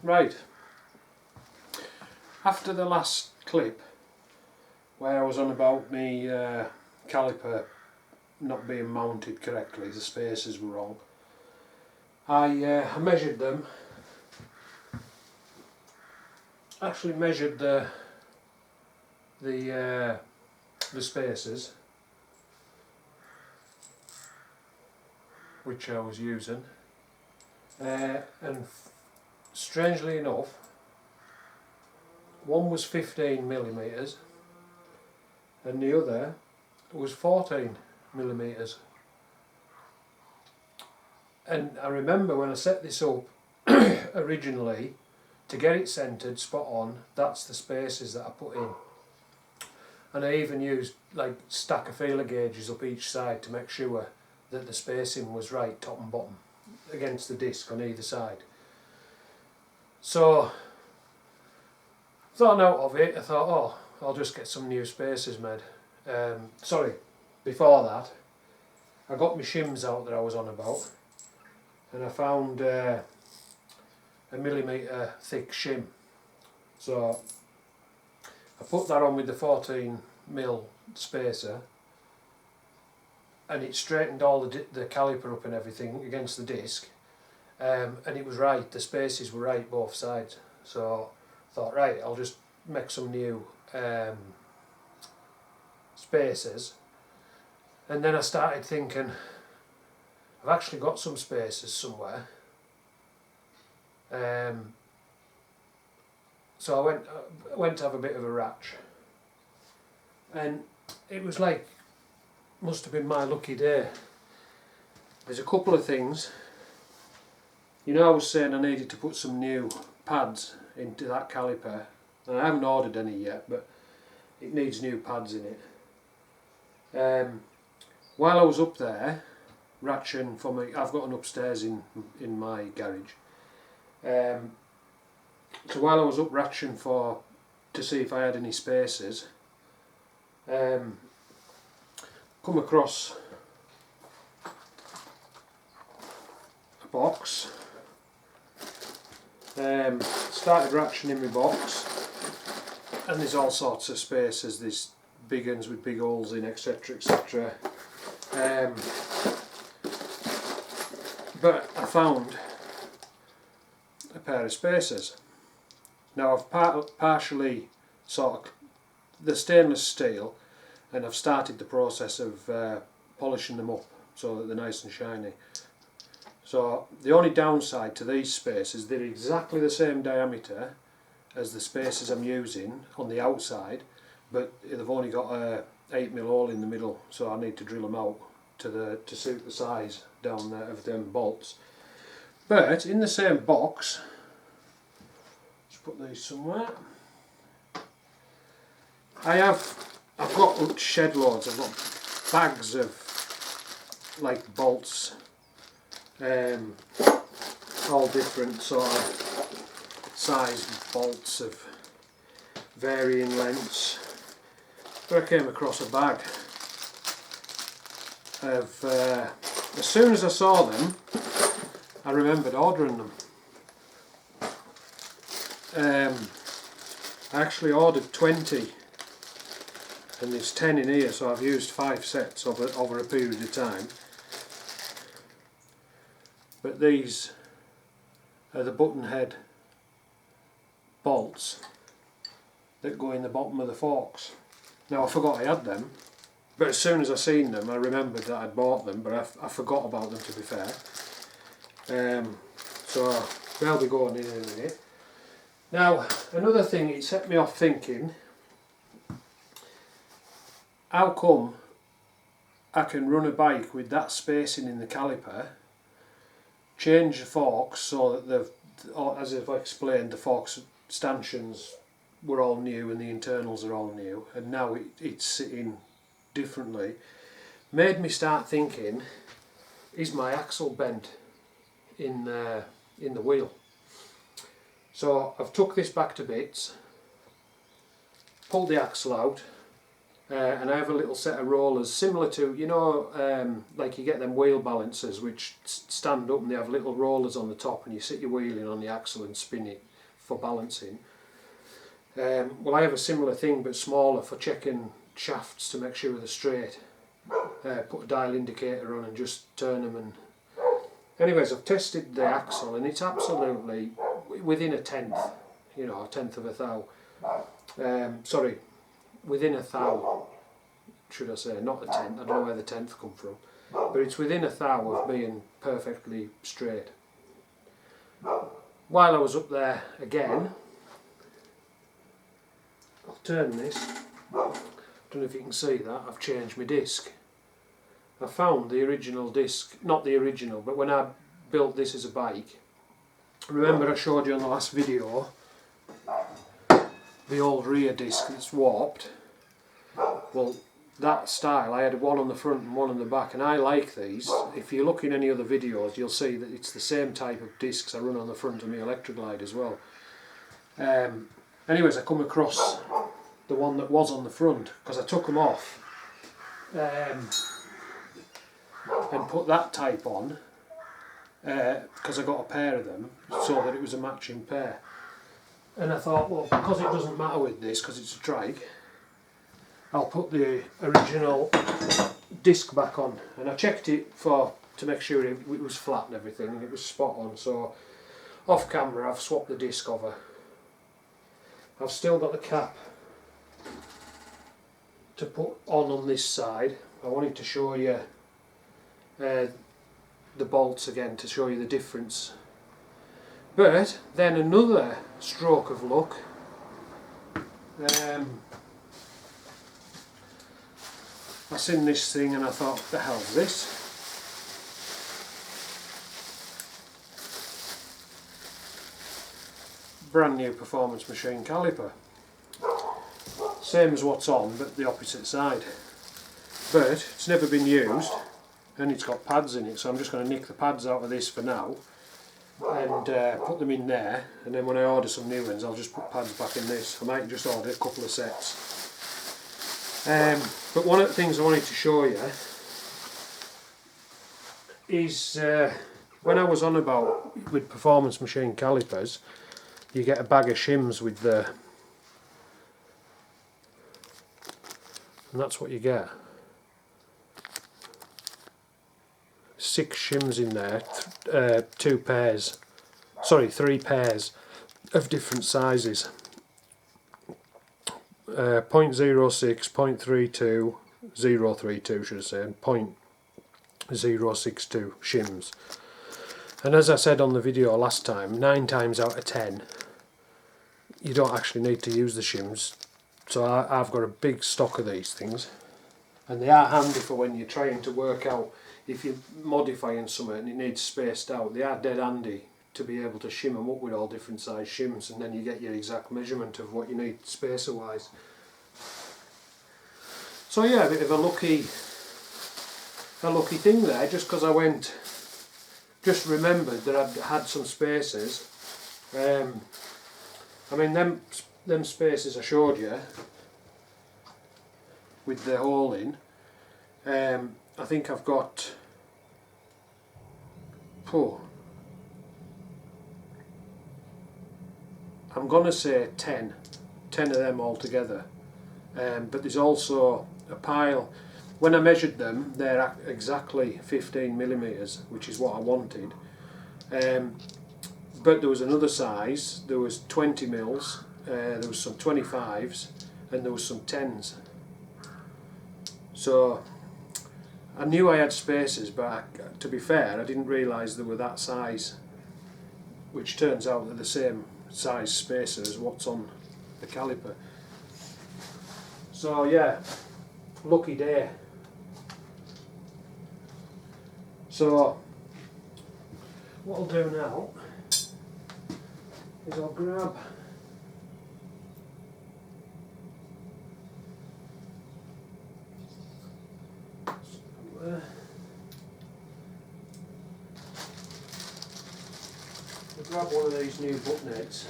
Right, after the last clip where I was on about me caliper not being mounted correctly, the spaces were wrong, I measured them, actually measured the spaces which I was using, and strangely enough one was 15mm and the other was 14mm. And I remember when I set this up originally, to get it centred spot on, that's the spaces that I put in. And I even used like stack of feeler gauges up each side to make sure that the spacing was right, top and bottom, against the disc on either side. So, thought out of it, I thought, oh, I'll just get some new spacers made. Sorry, before that, I got my shims out that I was on about, and I found a millimetre thick shim. So, I put that on with the 14mm spacer, and it straightened all the caliper up and everything against the disc, and it was right, the spaces were right both sides. So I thought, right, I'll just make some new spacers. And then I started thinking, I've actually got some spacers somewhere. So I went to have a bit of a ratch, and it was like, must have been my lucky day. There's a couple of things. You know, I was saying I needed to put some new pads into that caliper, and I haven't ordered any yet, but it needs new pads in it. While I was up there ratcheting for me, I've got an upstairs in my garage. So while I was up ratcheting to see if I had any spacers, come across a box. Started ratcheting in my box, and there's all sorts of spacers. There's big ones with big holes in, etc, etc. But I found a pair of spacers. Now I've partially sort of the stainless steel, and I've started the process of polishing them up so that they're nice and shiny. So the only downside to these spacers, they're exactly the same diameter as the spacers I'm using on the outside, but they've only got a 8mm hole in the middle, so I need to drill them out to suit the size down there of them bolts. But in the same box, let's put these somewhere. I've got shed loads. I've got bags of like bolts, all different sort of size bolts of varying lengths. But I came across a bag of, as soon as I saw them, I remembered ordering them. I actually ordered 20, and there's 10 in here, so I've used 5 sets over a period of time. But these are the button head bolts that go in the bottom of the forks. Now I forgot I had them, but as soon as I seen them I remembered that I'd bought them, but I forgot about them, to be fair. So they'll be going in a minute. Now another thing, it set me off thinking, how come I can run a bike with that spacing in the caliper, change the forks so that as I've explained, the forks stanchions were all new and the internals are all new, and now it's sitting differently, made me start thinking, is my axle bent in the wheel? So I've took this back to bits, pulled the axle out, and I have a little set of rollers similar to, you know, like you get them wheel balancers which stand up and they have little rollers on the top, and you sit your wheel in on the axle and spin it for balancing. Well, I have a similar thing but smaller for checking shafts to make sure they're straight. Put a dial indicator on and just turn them. And anyways, I've tested the axle and it's absolutely within a tenth, you know, a tenth of a thou. Sorry, within a thou, should I say, not a tenth. I don't know where the tenth come from, but it's within a thou of being perfectly straight. While I was up there again, I'll turn this. Don't know if you can see that, I've changed my disc. I found the original disc, not the original, but when I built this as a bike, remember I showed you on the last video the old rear disc that's warped? Well, that style, I had one on the front and one on the back, and I like these. If you look in any other videos, you'll see that it's the same type of discs I run on the front of my electric glide as well. Anyways, I come across the one that was on the front, because I took them off and put that type on because I got a pair of them so that it was a matching pair. And I thought, well, because it doesn't matter with this, because it's a Trike, I'll put the original disc back on. And I checked it to make sure it was flat and everything, and it was spot on. So off camera I've swapped the disc over. I've still got the cap to put on this side. I wanted to show you the bolts again to show you the difference. But then another stroke of luck, I seen this thing and I thought, what the hell's this? Brand new Performance Machine caliper. Same as what's on, but the opposite side. But it's never been used, and it's got pads in it, so I'm just going to nick the pads out of this for now and put them in there, and then when I order some new ones I'll just put pads back in this. I might just order a couple of sets. But one of the things I wanted to show you is when I was on about with Performance Machine calipers, you get a bag of shims with the, and that's what you get. 6 shims in there, 3 pairs of different sizes. 0.06, 0.32, 0.32 should I say, and 0.062 shims. And as I said on the video last time, 9 times out of 10 you don't actually need to use the shims. So I've got a big stock of these things, and they are handy for when you're trying to work out if you're modifying something and it needs spaced out. They are dead handy to be able to shim them up with all different size shims, and then you get your exact measurement of what you need spacer wise. So yeah, a bit of a lucky thing there, just because I just remembered that I'd had some spacers. I mean them spacers I showed you with the hole in, I think I've got I'm gonna say 10 of them altogether, but there's also a pile. When I measured them, they're exactly 15mm, which is what I wanted. But there was another size, there was 20mm, there was some 25s, and there was some 10s. So I knew I had spacers, but to be fair, I didn't realise they were that size, which turns out they're the same size spacer as what's on the caliper. So yeah, lucky day. So what I'll do now is I'll grab one of these new butt nets.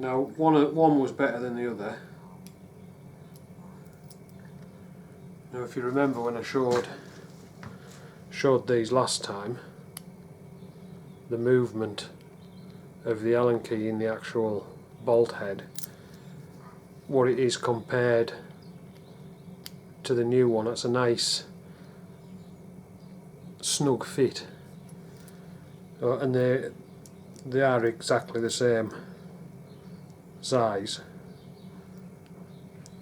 Now one was better than the other. Now if you remember when I showed these last time, the movement of the Allen key in the actual bolt head, what it is compared to the new one, that's a nice snug fit, and they are exactly the same size.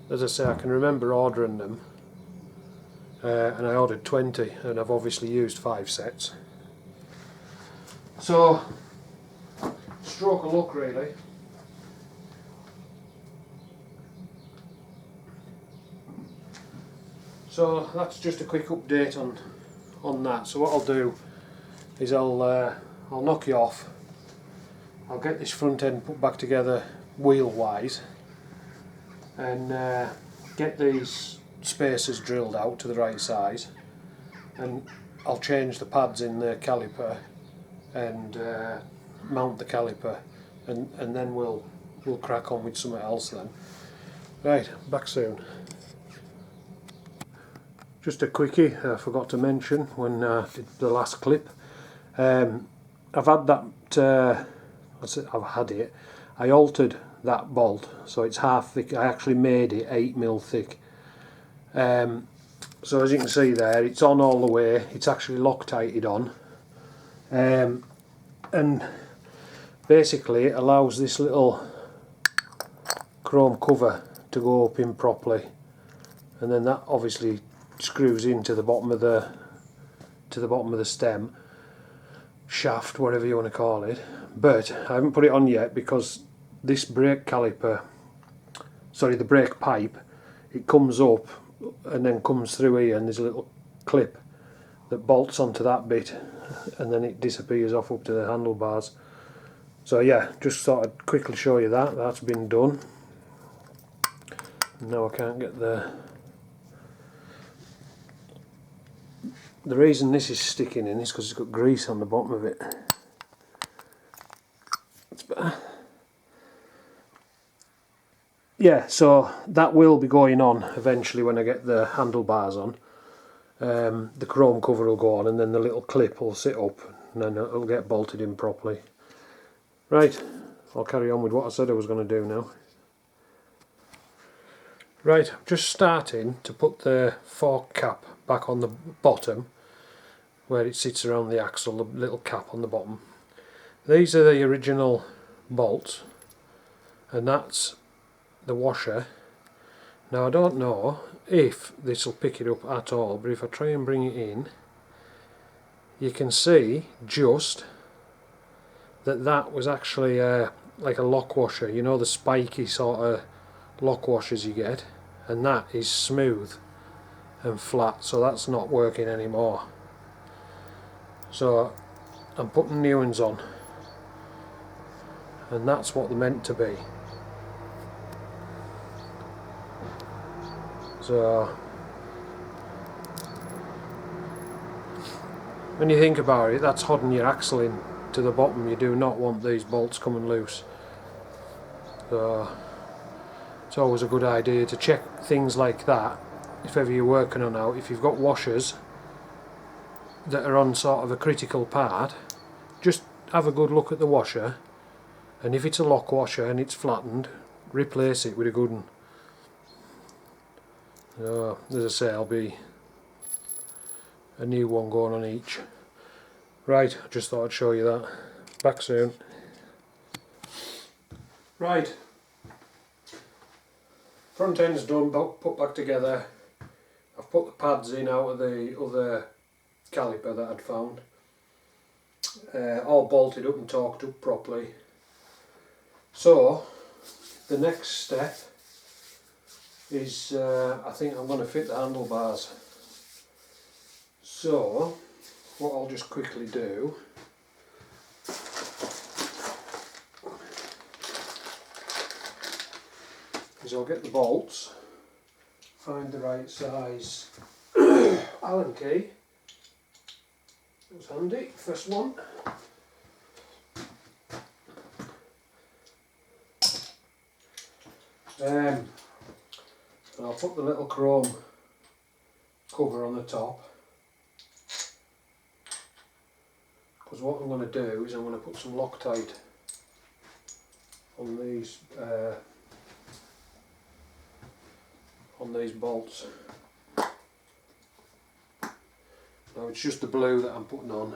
As I say, I can remember ordering them, and I ordered 20 and I've obviously used 5 sets. So, stroke of luck really. So that's just a quick update on that. So what I'll do is I'll knock you off. I'll get this front end put back together wheel wise, and get these spacers drilled out to the right size, and I'll change the pads in the caliper and mount the caliper, and then we'll crack on with something else then. Right, back soon. Just a quickie, I forgot to mention when I did the last clip. I've had that, I altered that bolt so it's half thick. I actually made it 8mm thick. So as you can see there, it's on all the way, it's actually Loctited on. And basically it allows this little chrome cover to go up in properly, and then that obviously screws into the bottom of the stem shaft, whatever you want to call it. But I haven't put it on yet because this brake caliper, sorry, the brake pipe, it comes up and then comes through here, and there's a little clip that bolts onto that bit, and then it disappears off up to the handlebars. So yeah, just thought I'd quickly show you that. That's been done. Now I can't get the reason this is sticking in is because it's got grease on the bottom of it. Yeah, so that will be going on eventually when I get the handlebars on. The chrome cover will go on, and then the little clip will sit up, and then it'll get bolted in properly. Right, I'll carry on with what I said I was going to do now. Right, I'm just starting to put the fork cap back on the bottom where it sits around the axle, the little cap on the bottom. These are the original bolts, and that's the washer. Now I don't know if this will pick it up at all, but if I try and bring it in, you can see just that was actually like a lock washer, you know, the spiky sort of lock washers you get, and that is smooth and flat, so that's not working anymore. So I'm putting new ones on, and that's what they're meant to be. So when you think about it, that's holding your axle in to the bottom. You do not want these bolts coming loose. So it's always a good idea to check things like that if ever you're working on out. If you've got washers that are on sort of a critical part, just have a good look at the washer, and if it's a lock washer and it's flattened, replace it with a good one. So, as I say, I'll be a new one going on each. Right, I just thought I'd show you that. Back soon. Right, front end's done, put back together. I've put the pads in out of the other caliper that I'd found. All bolted up and torqued up properly. So, the next step is I think I'm going to fit the handlebars. So what I'll just quickly do is I'll get the bolts, find the right size Allen key. It was handy, first one. And I'll put the little chrome cover on the top, because what I'm going to do is I'm going to put some Loctite on these bolts. Now it's just the blue that I'm putting on.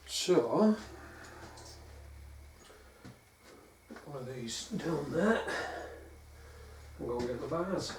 So, put one of these down there and go and get the bars.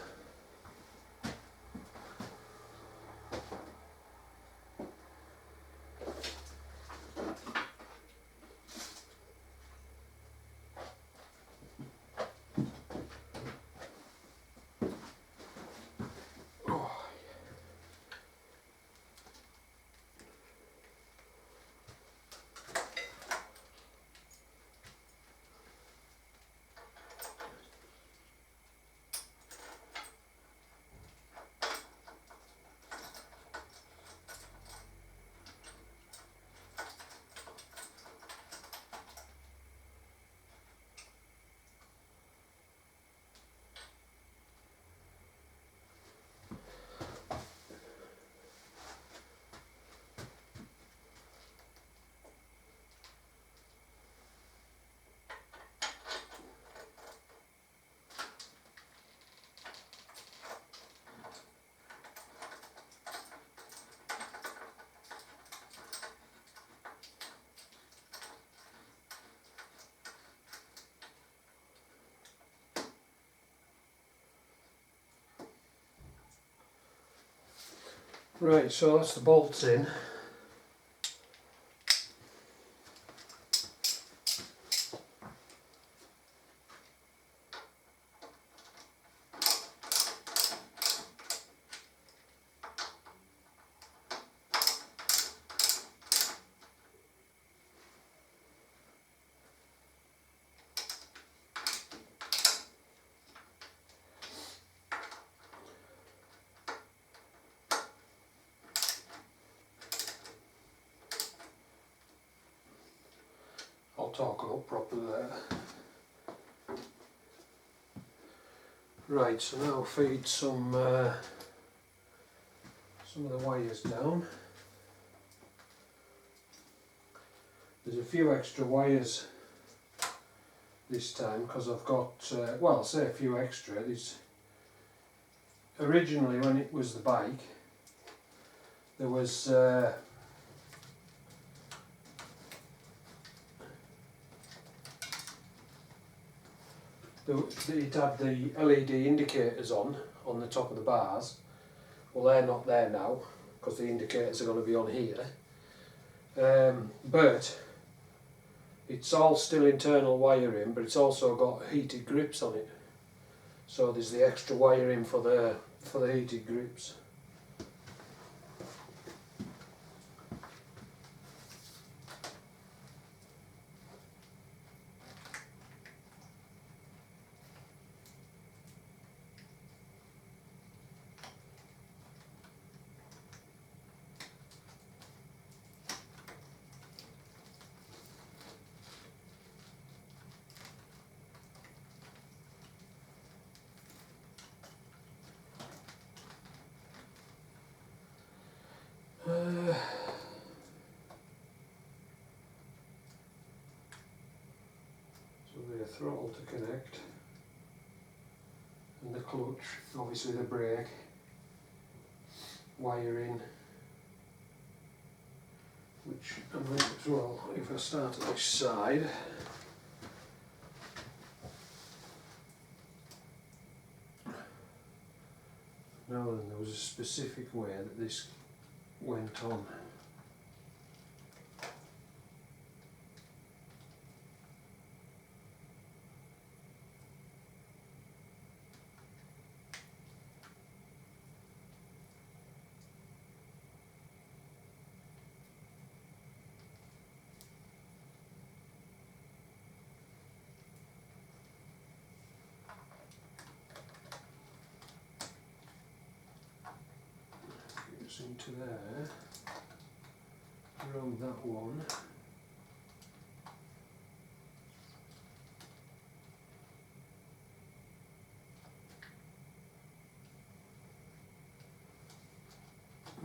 Right, so that's the bolts in. I'll talk it up properly there. Right, so now feed some of the wires down. There's a few extra wires this time because I've got, well, I say a few extra. Originally when it was the bike, there was it had the LED indicators on the top of the bars. Well, they're not there now because the indicators are going to be on here, but it's all still internal wiring, but it's also got heated grips on it, so there's the extra wiring for the heated grips. So the throttle to connect, and the clutch, obviously the brake, wiring, which I might as well, if I start at this side, now then, there was a specific way that this went on. that one.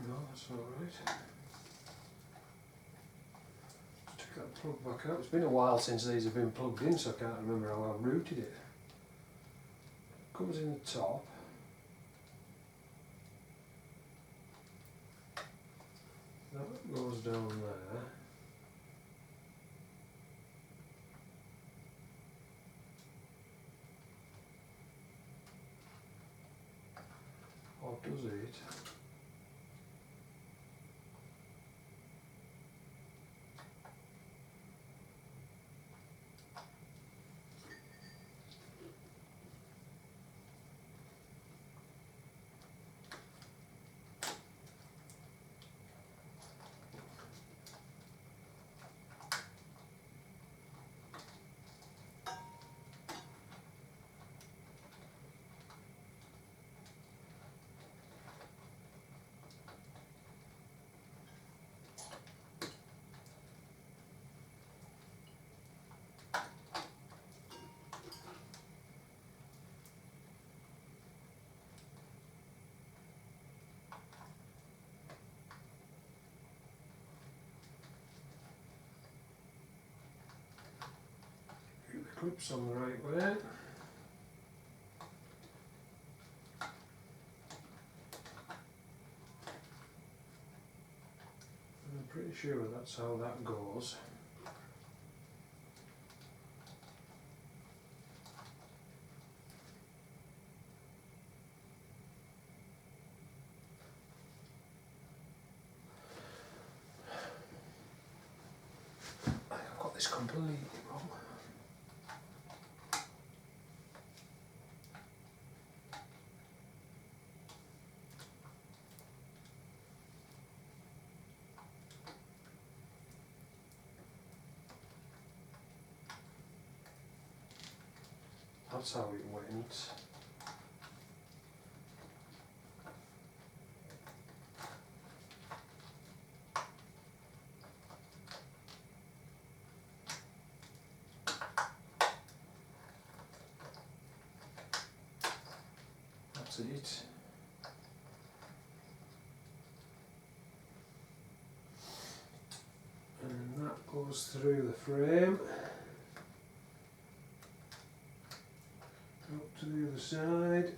No, that's alright. Take that plug back out. It's been a while since these have been plugged in, so I can't remember how I routed it. Comes in the top. That goes down there. Or does it? Clips on the right way. I'm pretty sure that's how that goes. I've got this completely wrong. That's how it went. That's it. And that goes through the frame. Up to the other side.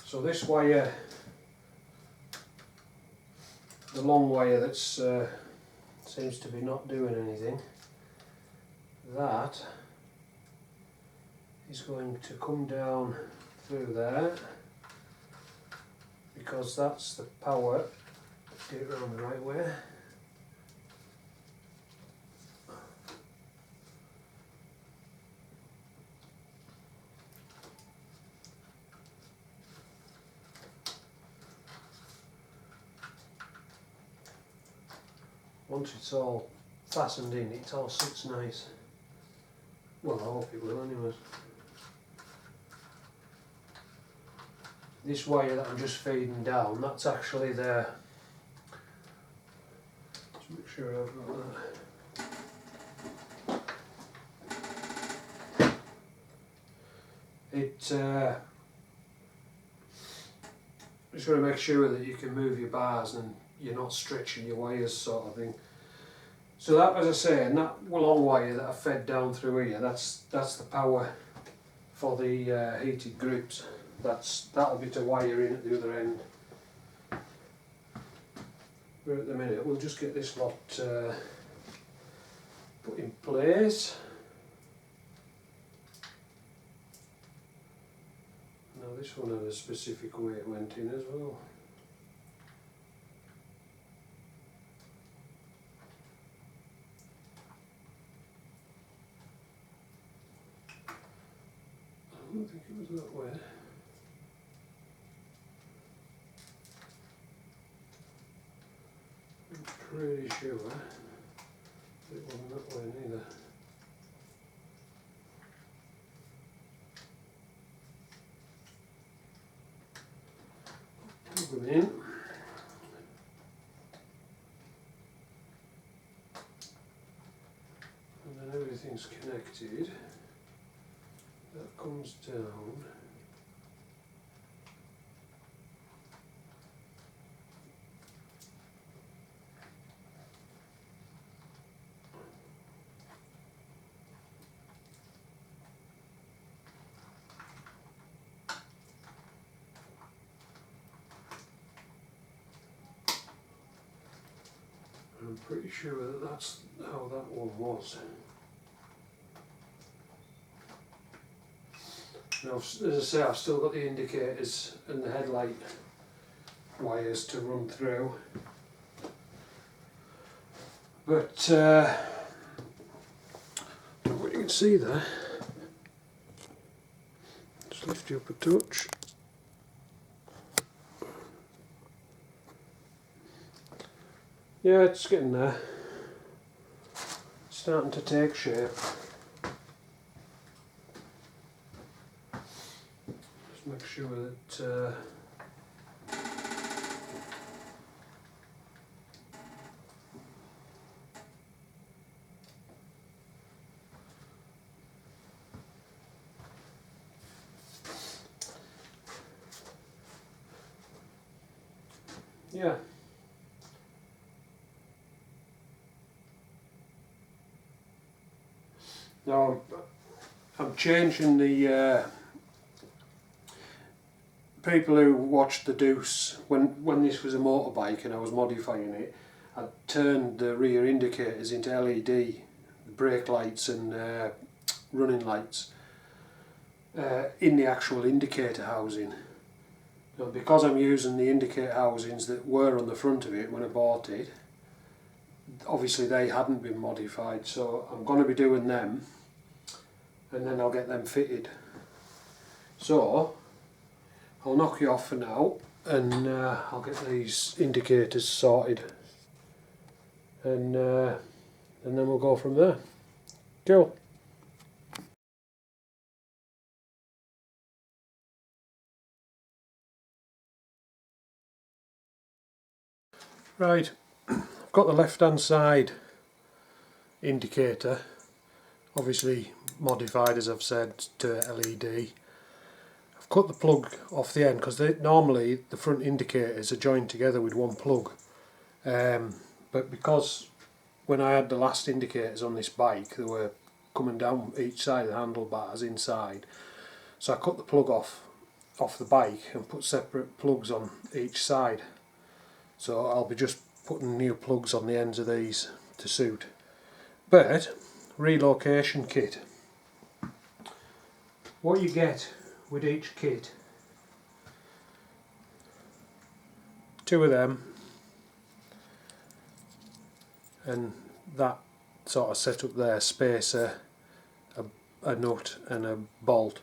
So this wire, the long wire that's seems to be not doing anything, that is going to come down through there, because that's the power. Get it around the right way. Once it's all fastened in, it all sits nice. Well, I hope it will anyways. This wire that I'm just feeding down, that's actually the... Let's make sure I've got that. Just got to make sure that you can move your bars and you're not stretching your wires, sort of thing. So that, as I say, and that long wire that I fed down through here, that's the power for the heated grips. That'll be to wire in at the other end. But at the minute, we'll just get this lot put in place. Now this one had a specific way it went in as well. I don't think it was that way. I'm pretty sure it wasn't that way neither. Plug them in. And then everything's connected. That comes down. I'm pretty sure that that's how that one was. Now, as I say, I've still got the indicators and the headlight wires to run through. But what you can see there, just lift you up a touch. Yeah, it's getting there. It's starting to take shape. Just make sure that yeah. Now I'm changing the people who watched the Deuce when this was a motorbike and I was modifying it. I turned the rear indicators into LED, brake lights and running lights in the actual indicator housing. Now, because I'm using the indicator housings that were on the front of it when I bought it, obviously they hadn't been modified, so I'm going to be doing them and then I'll get them fitted. So I'll knock you off for now and I'll get these indicators sorted and then we'll go from there. Cool. Right, I've got the left hand side indicator, obviously modified as I've said to LED. I've cut the plug off the end because normally the front indicators are joined together with one plug, but because when I had the last indicators on this bike they were coming down each side of the handlebars inside, so I cut the plug off the bike and put separate plugs on each side. So I'll be just putting new plugs on the ends of these to suit. But relocation kit, what you get with each kit, 2 of them and that sort of setup there, spacer, a nut and a bolt.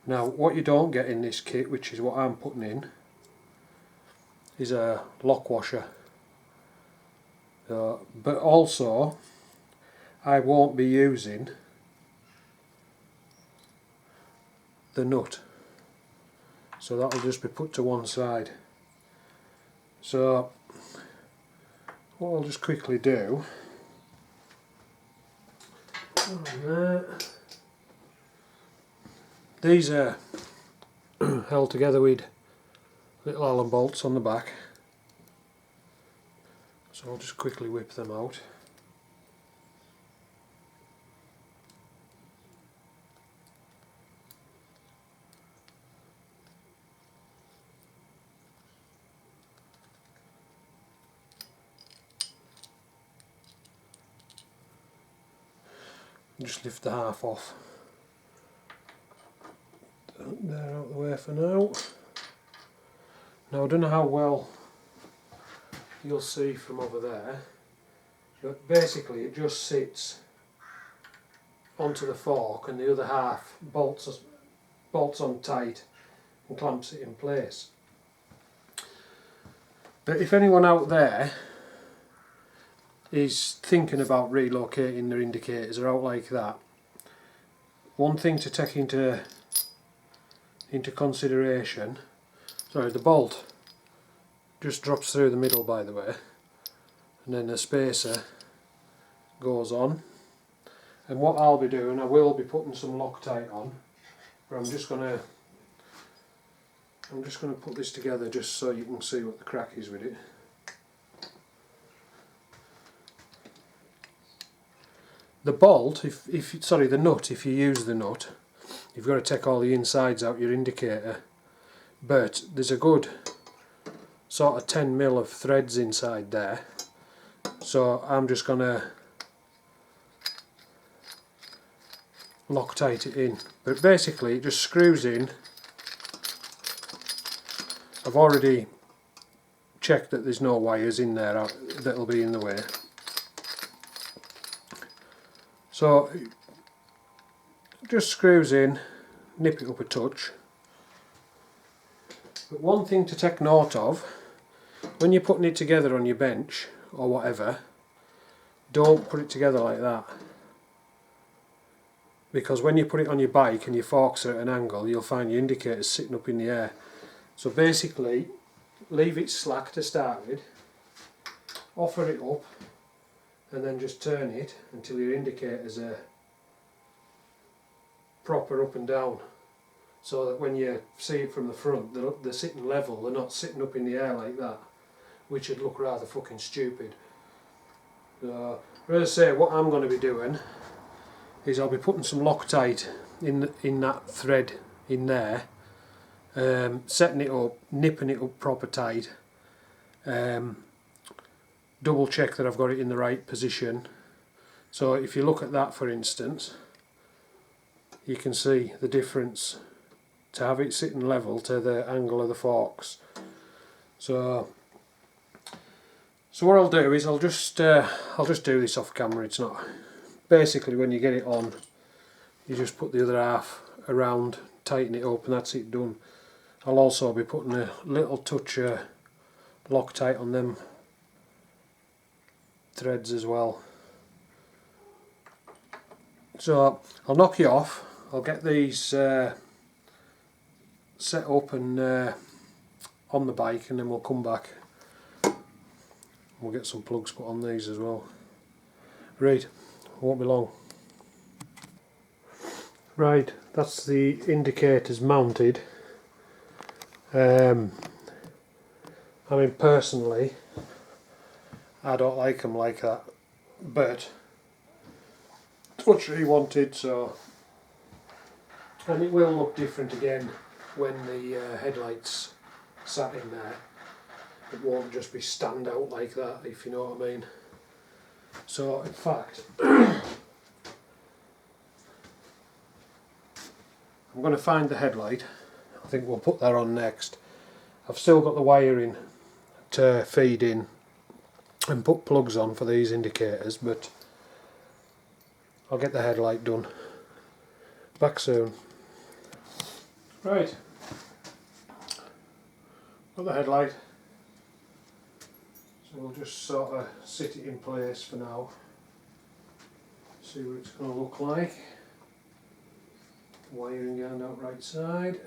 Now what you don't get in this kit, which is what I'm putting in, is a lock washer. But also I won't be using the nut, so that'll just be put to one side. So what I'll just quickly do, these are held together with little Allen bolts on the back, so I'll just quickly whip them out. Just lift the half off. They're out the way for now. Now I don't know how well you'll see from over there, but basically it just sits onto the fork and the other half bolts on tight and clamps it in place. But if anyone out there is thinking about relocating their indicators or out like that, one thing to take into consideration, sorry, the bolt just drops through the middle, by the way, and then the spacer goes on. And what I'll be doing, I will be putting some Loctite on, but I'm just gonna put this together just so you can see what the crack is with it. The bolt, the nut, if you use the nut, you've got to take all the insides out your indicator, but there's a good sort of 10mm of threads inside there, so I'm just going to Loctite it in. But basically it just screws in. I've already checked that there's no wires in there that'll be in the way. So it just screws in, nip it up a touch. But one thing to take note of, when you're putting it together on your bench or whatever, don't put it together like that. Because when you put it on your bike and your forks are at an angle, you'll find your indicators sitting up in the air. So basically, leave it slack to start with, offer it up, and then just turn it until your indicators are proper up and down, so that when you see it from the front they're sitting level, they're not sitting up in the air like that, which would look rather fucking stupid. So, as I say, what I'm going to be doing is I'll be putting some Loctite in that thread in there, setting it up, nipping it up proper tight, double check that I've got it in the right position. So if you look at that, for instance, you can see the difference to have it sitting level to the angle of the forks. So what I'll do is I'll just do this off camera. It's not, basically when you get it on, you just put the other half around, tighten it up, and that's it done. I'll also be putting a little touch of Loctite on them threads as well. So I'll knock you off, I'll get these set up and on the bike, and then we'll come back. We'll get some plugs put on these as well. Right, won't be long. Right, that's the indicators mounted. I mean, personally, I don't like them like that, but it's what she wanted, so. And it will look different again when the headlights sat in there. It won't just be stand out like that, if you know what I mean. So in fact, I'm going to find the headlight. I think we'll put that on next. I've still got the wiring to feed in and put plugs on for these indicators, but I'll get the headlight done. Back soon. Right, got the headlight, so we'll just sort of sit it in place for now, see what it's going to look like. Wiring going out right side.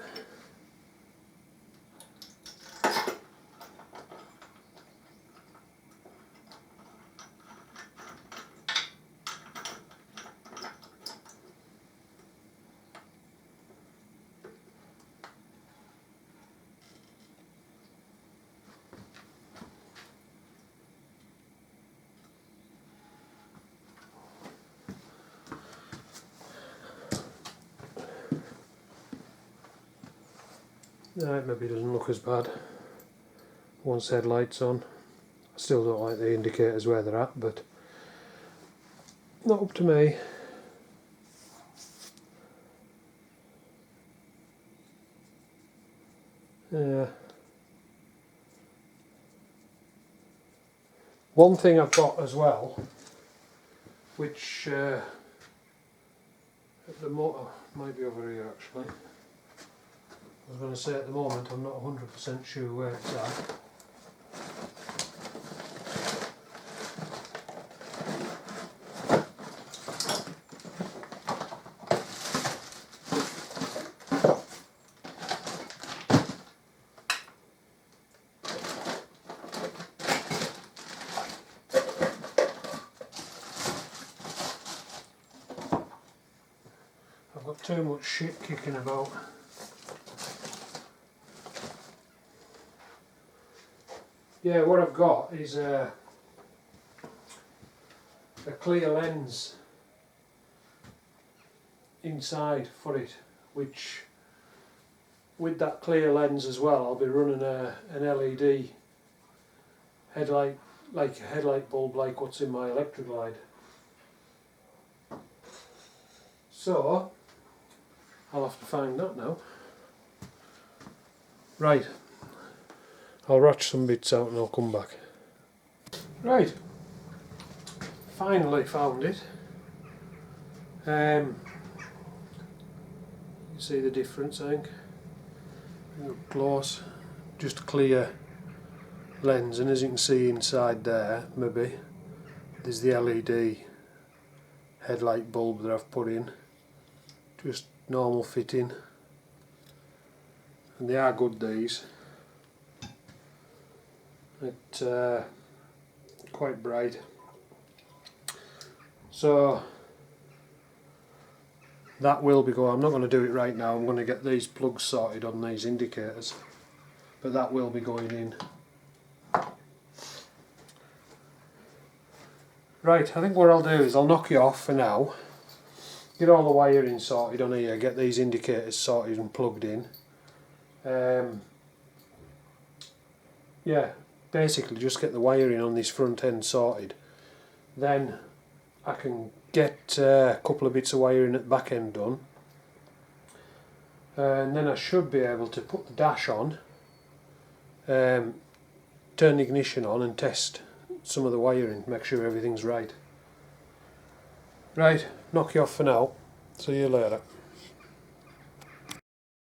It maybe doesn't look as bad once the headlight's on. I still don't like the indicators where they're at, but not up to me. One thing I've got as well, which at the moment might be over here actually. I was going to say at the moment I'm not 100% sure where it's at. I've got too much shit kicking about. Yeah, what I've got is a clear lens inside for it, which with that clear lens as well I'll be running an LED headlight, like a headlight bulb like what's in my electric light. So I'll have to find that now. Right, I'll ratchet some bits out and I'll come back. Right, finally found it. You see the difference, I think. Up close, just a clear lens, and as you can see inside there, maybe there's the LED headlight bulb that I've put in. Just normal fitting, and they are good, these. It's quite bright. So that will be going. I'm not going to do it right now. I'm going to get these plugs sorted on these indicators, but that will be going in. Right, I think what I'll do is I'll knock you off for now, get all the wiring sorted on here, get these indicators sorted and plugged in. Yeah, basically just get the wiring on this front end sorted. Then I can get a couple of bits of wiring at the back end done, and then I should be able to put the dash on, turn the ignition on and test some of the wiring, make sure everything's right. Right, knock you off for now. See you later.